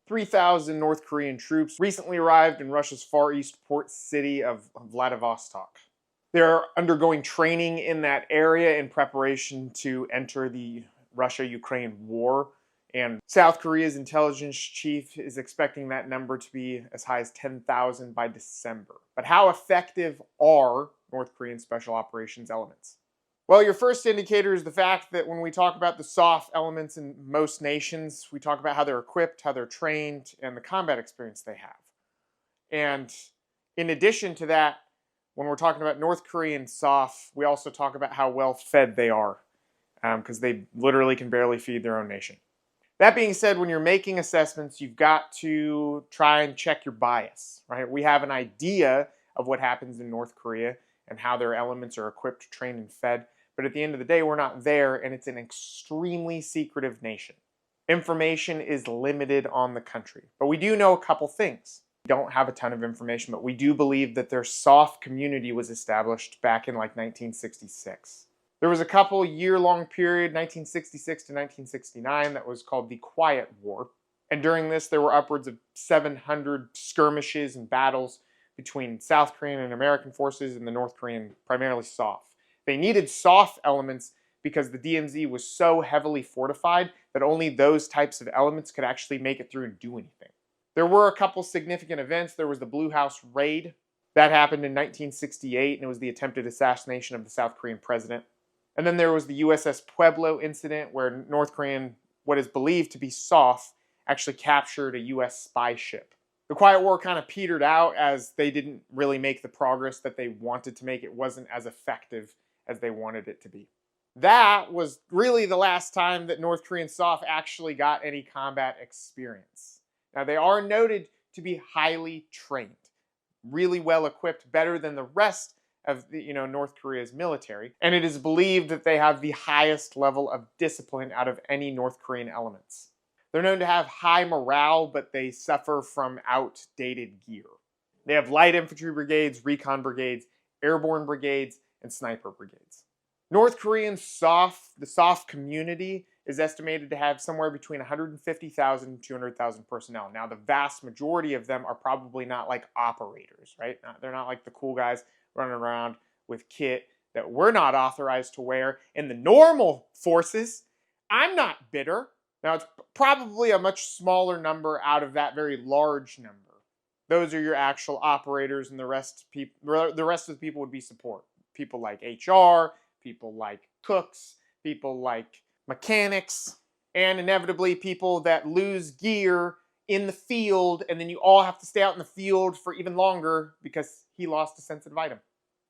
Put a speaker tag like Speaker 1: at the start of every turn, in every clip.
Speaker 1: 3,000 North Korean troops recently arrived in Russia's Far East port city of Vladivostok. They're undergoing training in that area in preparation to enter the Russia-Ukraine war. And South Korea's intelligence chief is expecting that number to be as high as 10,000 by December. But how effective are North Korean special operations elements? Well, your first indicator is the fact that when we talk about the soft elements in most nations, we talk about how they're equipped, how they're trained, and the combat experience they have. And in addition to that, when we're talking about North Korean SOF, we also talk about how well fed they are, because they literally can barely feed their own nation. That being said, when you're making assessments, you've got to try and check your bias, right? We have an idea of what happens in North Korea and how their elements are equipped, trained, and fed. But at the end of the day, we're not there, and it's an extremely secretive nation. Information is limited on the country. But we do know a couple things. We don't have a ton of information, but we do believe that their SOF community was established back in like 1966. There was a couple year-long period, 1966 to 1969, that was called the Quiet War. And during this, there were upwards of 700 skirmishes and battles between South Korean and American forces and the North Korean, primarily SOF. They needed SOF elements because the DMZ was so heavily fortified that only those types of elements could actually make it through and do anything. There were a couple significant events. There was the Blue House Raid. That happened in 1968, and it was the attempted assassination of the South Korean president. And then there was the USS Pueblo incident where North Korean, what is believed to be SOF, actually captured a US spy ship. The Quiet War kind of petered out as they didn't really make the progress that they wanted to make. It wasn't as effective as they wanted it to be. That was really the last time that North Korean SOF actually got any combat experience. Now, they are noted to be highly trained, really well equipped, better than the rest of North Korea's military, and it is believed that they have the highest level of discipline out of any North Korean elements. They're known to have high morale, but they suffer from outdated gear. They have light infantry brigades, recon brigades, airborne brigades, and sniper brigades. North Korean SOF, the SOF community, is estimated to have somewhere between 150,000 and 200,000 personnel. Now, the vast majority of them are probably not like operators, right? They're not like the cool guys running around with kit that we're not authorized to wear in the normal forces. I'm not bitter. Now, it's probably a much smaller number out of that very large number. Those are your actual operators, and the rest of the people would be support. People like HR, people like cooks, people like mechanics, and inevitably people that lose gear in the field, and then you all have to stay out in the field for even longer because he lost a sensitive item.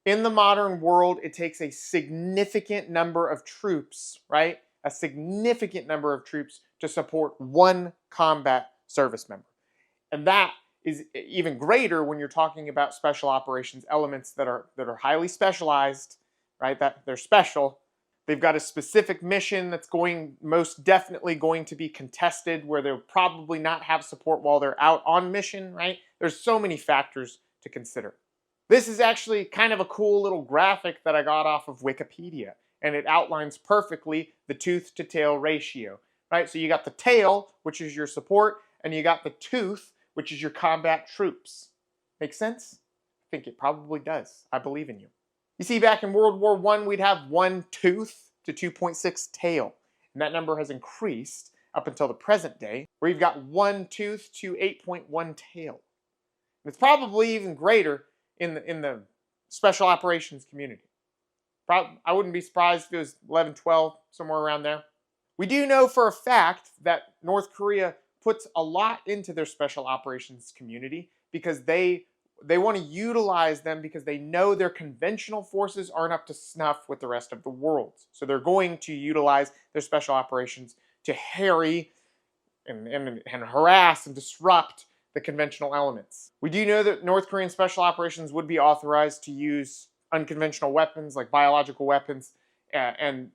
Speaker 1: In the modern world, it takes a significant number of troops, right? A significant number of troops to support one combat service member. And that is even greater when you're talking about special operations elements that are highly specialized, right? That they're special. They've got a specific mission that's most definitely going to be contested, where they'll probably not have support while they're out on mission, right? There's so many factors to consider. This is actually kind of a cool little graphic that I got off of Wikipedia, and it outlines perfectly the tooth to tail ratio, right? So you got the tail, which is your support, and you got the tooth, which is your combat troops. Make sense? I think it probably does. I believe in you. You see, back in World War I, we'd have 1 tooth to 2.6 tail. And that number has increased up until the present day, where you've got 1 tooth to 8.1 tail. And it's probably even greater in the special operations community. I wouldn't be surprised if it was 11, 12, somewhere around there. We do know for a fact that North Korea puts a lot into their special operations community because they want to utilize them because they know their conventional forces aren't up to snuff with the rest of the world. So they're going to utilize their special operations to harry and harass and disrupt the conventional elements. We do know that North Korean special operations would be authorized to use unconventional weapons like biological weapons and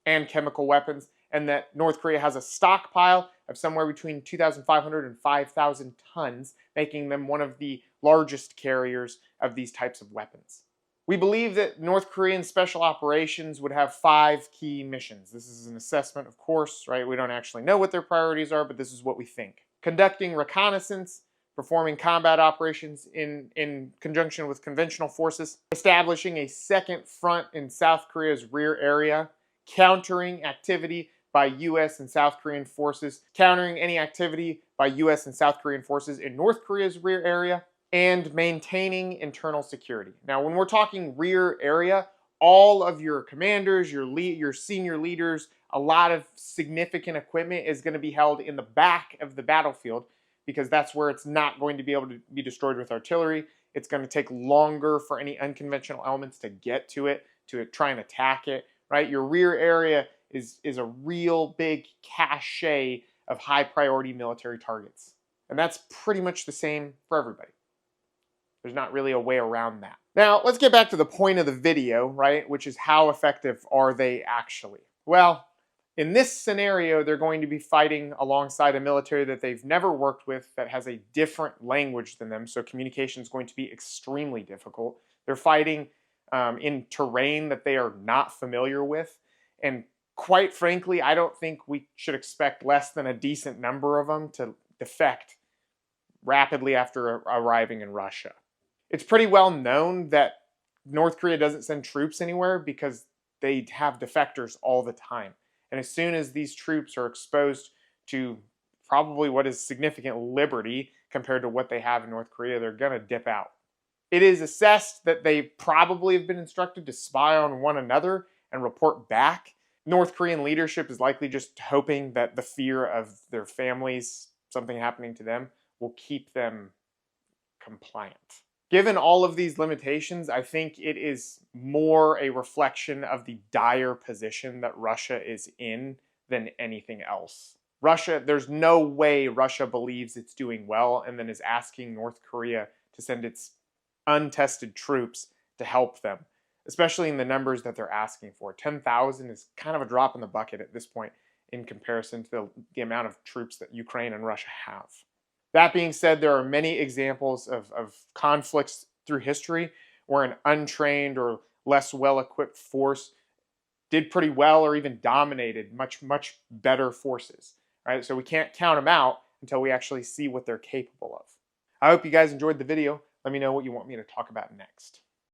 Speaker 1: chemical weapons, and that North Korea has a stockpile of somewhere between 2,500 and 5,000 tons, making them one of the largest carriers of these types of weapons. We believe that North Korean special operations would have 5 key missions. This is an assessment, of course, right? We don't actually know what their priorities are, but this is what we think. conducting reconnaissance, performing combat operations in conjunction with conventional forces, establishing a second front in South Korea's rear area, countering activity by US and South Korean forces, countering any activity by US and South Korean forces in North Korea's rear area, and maintaining internal security. Now, when we're talking rear area, all of your commanders, your senior leaders, a lot of significant equipment is going to be held in the back of the battlefield, because that's where it's not going to be able to be destroyed with artillery. It's going to take longer for any unconventional elements to get to it, to try and attack it, right? Your rear area is a real big cache of high priority military targets. And that's pretty much the same for everybody. There's not really a way around that. Now, let's get back to the point of the video, right? Which is, how effective are they actually? Well, in this scenario, they're going to be fighting alongside a military that they've never worked with, that has a different language than them, so communication is going to be extremely difficult. They're fighting in terrain that they are not familiar with, and quite frankly, I don't think we should expect less than a decent number of them to defect rapidly after arriving in Russia. It's pretty well known that North Korea doesn't send troops anywhere because they have defectors all the time. And as soon as these troops are exposed to probably what is significant liberty compared to what they have in North Korea, they're going to dip out. It is assessed that they probably have been instructed to spy on one another and report back. North Korean leadership is likely just hoping that the fear of their families, something happening to them, will keep them compliant. Given all of these limitations, I think it is more a reflection of the dire position that Russia is in than anything else. There's no way Russia believes it's doing well and then is asking North Korea to send its untested troops to help them, especially in the numbers that they're asking for. 10,000 is kind of a drop in the bucket at this point in comparison to the amount of troops that Ukraine and Russia have. That being said, there are many examples of conflicts through history where an untrained or less well-equipped force did pretty well or even dominated much better forces. Right? So we can't count them out until we actually see what they're capable of. I hope you guys enjoyed the video. Let me know what you want me to talk about next.